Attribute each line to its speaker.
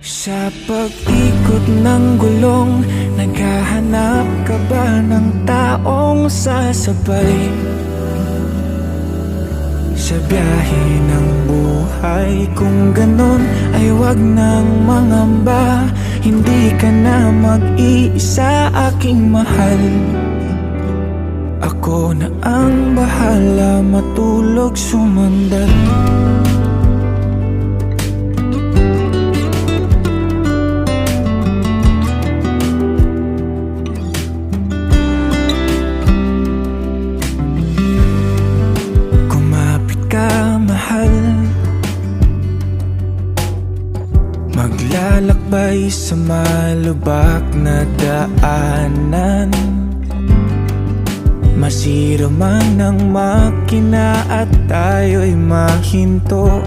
Speaker 1: Sa pag-ikot ng gulong, naghahanap ka ba ng taong sasabay? Sa biyahe ng buhay, kung ganon ay wag nang mangamba. Hindi ka na mag-iisa, aking mahal. Ako na ang bahala, matulog, sumandal. Maglalakbay sa malubak na daanan, masira man ang makina at tayo'y mahinto.